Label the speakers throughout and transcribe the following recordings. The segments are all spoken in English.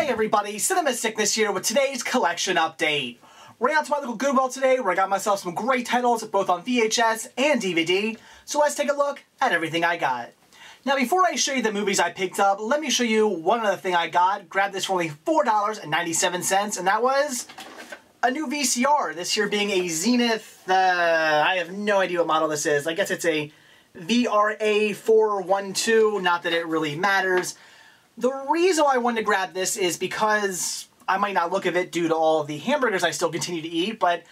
Speaker 1: everybody, Cinema Sickness here with today's collection update. We're out to my local Goodwill today where I got myself some great titles both on VHS and DVD, so let's take a look at everything I got. Now before I show you the movies I picked up, let me show you one other thing I got. Grabbed this for only $4.97 and that was a new VCR. This here being a Zenith, I have no idea what model this is. I guess it's a VRA 412, not that it really matters. The reason why I wanted to grab this is because I might not look at it due to all of the hamburgers I still continue to eat, but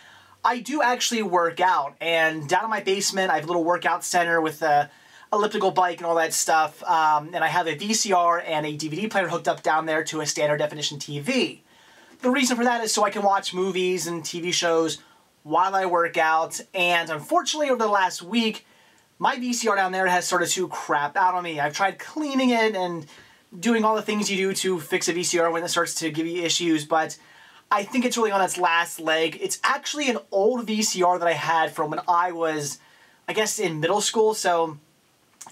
Speaker 1: I do actually work out. And down in my basement, I have a little workout center with a elliptical bike and all that stuff. And I have a VCR and a DVD player hooked up down there to a standard definition TV. The reason for that is so I can watch movies and TV shows while I work out. And unfortunately, over the last week, my VCR down there has started to crap out on me. I've tried cleaning it and doing all the things you do to fix a VCR when it starts to give you issues, but I think it's really on its last leg. It's actually an old VCR that I had from when I was, I guess, in middle school, so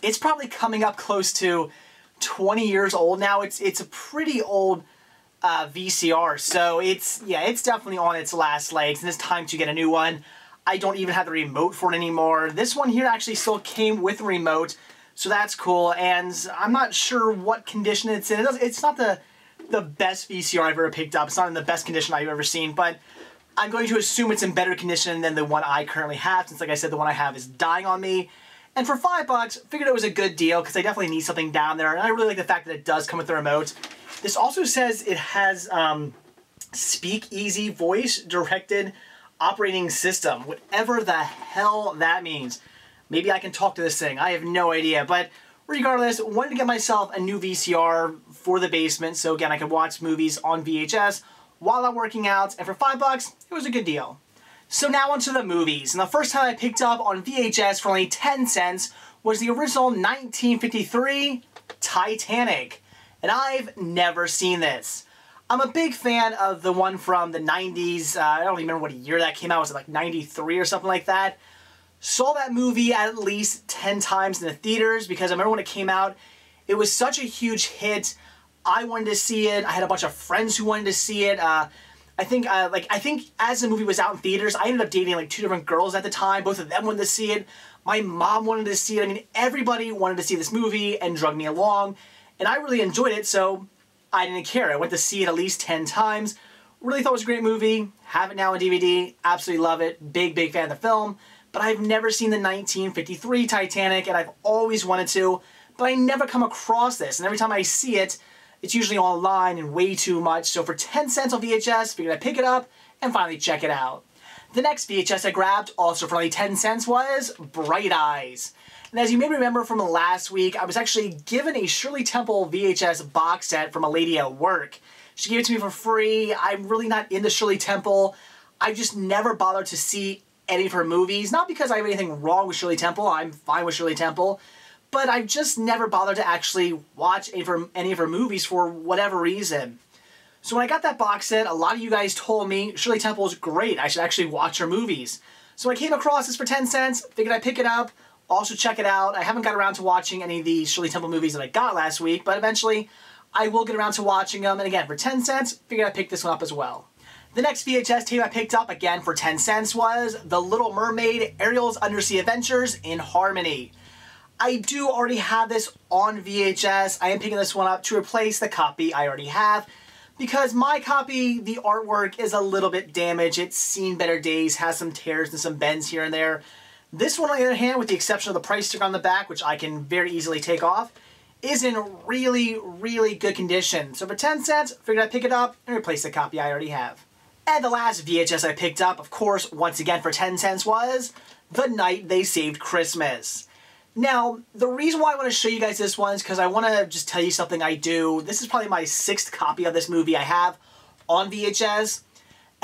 Speaker 1: it's probably coming up close to 20 years old now. It's a pretty old VCR, so it's definitely on its last legs, and it's time to get a new one. I don't even have the remote for it anymore. This one here actually still came with a remote, so that's cool, and I'm not sure what condition it's in. It's not the best VCR I've ever picked up. It's not in the best condition I've ever seen, but I'm going to assume it's in better condition than the one I currently have, since like I said, the one I have is dying on me. And for $5, figured it was a good deal, because I definitely need something down there, and I really like the fact that it does come with the remote. This also says it has speakeasy voice directed operating system, whatever the hell that means. Maybe I can talk to this thing. I have no idea. But regardless, wanted to get myself a new VCR for the basement. So again, I could watch movies on VHS while I'm working out. And for $5, it was a good deal. So now onto the movies. And the first time I picked up on VHS for only 10 cents was the original 1953 Titanic. And I've never seen this. I'm a big fan of the one from the 90s. I don't even remember what year that came out. Was it like 93 or something like that? Saw that movie at least 10 times in the theaters because I remember when it came out, it was such a huge hit. I wanted to see it. I had a bunch of friends who wanted to see it. I think as the movie was out in theaters, I ended up dating like 2 different girls at the time. Both of them wanted to see it. My mom wanted to see it. I mean, everybody wanted to see this movie and drug me along. And I really enjoyed it, so I didn't care. I went to see it at least 10 times. Really thought it was a great movie. Have it now on DVD. Absolutely love it. Big fan of the film. But I've never seen the 1953 Titanic, and I've always wanted to, but I never come across this. And every time I see it, it's usually online and way too much. So for 10 cents on VHS, figured I'd pick it up and finally check it out. The next VHS I grabbed, also for only 10 cents, was Bright Eyes. And as you may remember from last week, I was actually given a Shirley Temple VHS box set from a lady at work. She gave it to me for free. I'm really not into Shirley Temple. I just never bothered to see any of her movies. Not because I have anything wrong with Shirley Temple. I'm fine with Shirley Temple. But I've just never bothered to actually watch any of her movies for whatever reason. So when I got that box set, a lot of you guys told me Shirley Temple is great. I should actually watch her movies. So when I came across this for 10 cents, figured I'd pick it up, also check it out. I haven't got around to watching any of the Shirley Temple movies that I got last week, but eventually I will get around to watching them. And again, for 10 cents, figured I'd pick this one up as well. The next VHS tape I picked up, again for 10 cents, was The Little Mermaid, Ariel's Undersea Adventures in Harmony. I do already have this on VHS. I am picking this one up to replace the copy I already have, because my copy, the artwork is a little bit damaged. It's seen better days, has some tears and some bends here and there. This one, on the other hand, with the exception of the price sticker on the back, which I can very easily take off, is in really good condition. So for 10 cents, figured I'd pick it up and replace the copy I already have. And the last VHS I picked up, of course, once again for 10 cents, was The Night They Saved Christmas. Now, the reason why I want to show you guys this one is because I want to just tell you something I do. This is probably my 6th copy of this movie I have on VHS.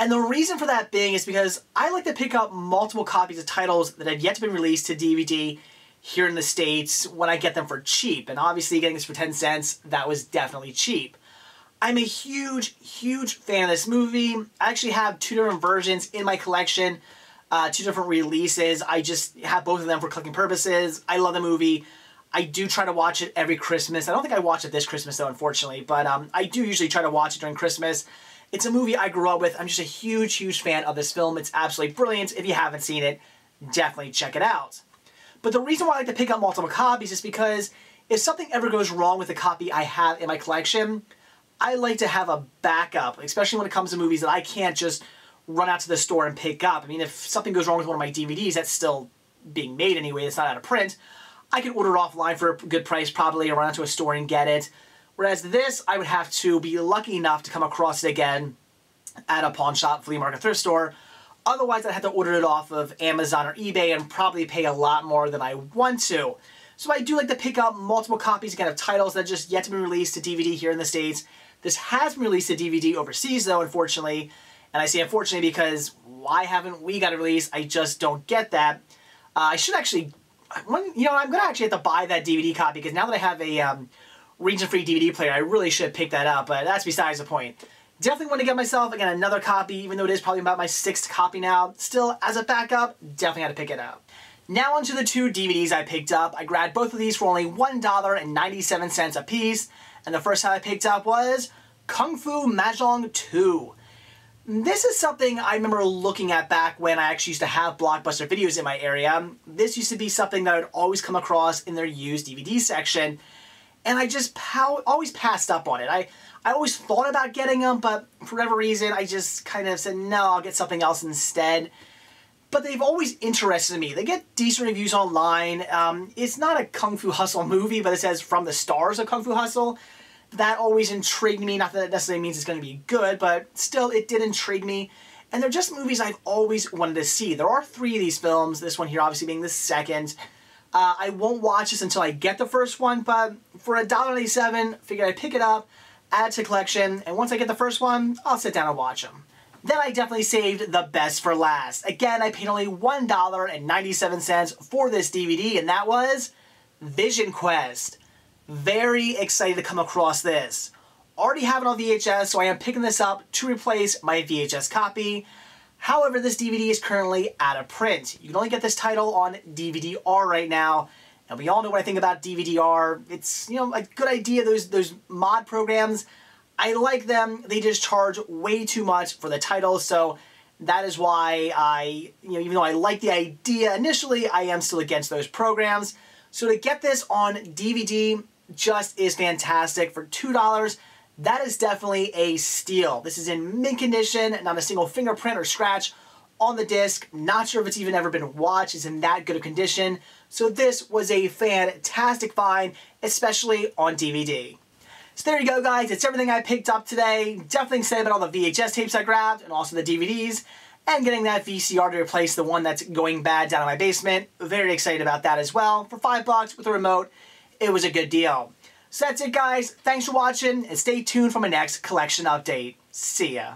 Speaker 1: And the reason for that being is because I like to pick up multiple copies of titles that have yet to be released to DVD here in the States when I get them for cheap. And obviously getting this for 10 cents, that was definitely cheap. I'm a huge fan of this movie. I actually have 2 different versions in my collection, 2 different releases. I just have both of them for collecting purposes. I love the movie. I do try to watch it every Christmas. I don't think I watched it this Christmas though, unfortunately, but I do usually try to watch it during Christmas. It's a movie I grew up with. I'm just a huge, huge fan of this film. It's absolutely brilliant. If you haven't seen it, definitely check it out. But the reason why I like to pick up multiple copies is because if something ever goes wrong with the copy I have in my collection, I like to have a backup, especially when it comes to movies that I can't just run out to the store and pick up. I mean, if something goes wrong with one of my DVDs that's still being made anyway, it's not out of print, I can order it offline for a good price probably, or run out to a store and get it. Whereas this, I would have to be lucky enough to come across it again at a pawn shop, flea market, thrift store. Otherwise, I'd have to order it off of Amazon or eBay and probably pay a lot more than I want to. So I do like to pick up multiple copies again of titles that are just yet to be released to DVD here in the States. This has been released to DVD overseas though, unfortunately. And I say unfortunately because why haven't we got it released? I just don't get that. I should actually, you know, I'm going to actually have to buy that DVD copy because now that I have a region-free DVD player, I really should pick that up, but that's besides the point. Definitely want to get myself, again, another copy, even though it is probably about my 6th copy now. Still, as a backup, definitely had to pick it up. Now onto the 2 DVDs I picked up. I grabbed both of these for only $1.97 a piece, and the first time I picked up was Kung Fu Mahjong 2. This is something I remember looking at back when I actually used to have Blockbuster videos in my area. This used to be something that I would always come across in their used DVD section, and I just always passed up on it. I always thought about getting them, but for whatever reason, I just kind of said, no, I'll get something else instead. But they've always interested me. They get decent reviews online. It's not a Kung Fu Hustle movie, but it says from the stars of Kung Fu Hustle. That always intrigued me. Not that it necessarily means it's going to be good, but still, it did intrigue me. And they're just movies I've always wanted to see. There are 3 of these films, this one here obviously being the second. I won't watch this until I get the first one, but for $1.97, figured I'd pick it up, add it to the collection, and once I get the first one, I'll sit down and watch them. Then I definitely saved the best for last. Again, I paid only $1.97 for this DVD, and that was Vision Quest. Very excited to come across this. Already have it on VHS, so I am picking this up to replace my VHS copy. However, this DVD is currently out of print. You can only get this title on DVD-R right now. And we all know what I think about DVD-R. It's, you know, a good idea, those mod programs. I like them. They just charge way too much for the title, so that is why even though I like the idea initially, I am still against those programs. So to get this on DVD just is fantastic for $2. That is definitely a steal. This is in mint condition, not a single fingerprint or scratch on the disc. Not sure if it's even ever been watched. It's in that good of condition. So this was a fantastic find, especially on DVD. So there you go, guys. It's everything I picked up today. Definitely excited about all the VHS tapes I grabbed and also the DVDs. And getting that VCR to replace the one that's going bad down in my basement. Very excited about that as well. For $5 with a remote, it was a good deal. So that's it, guys. Thanks for watching, and stay tuned for my next collection update. See ya.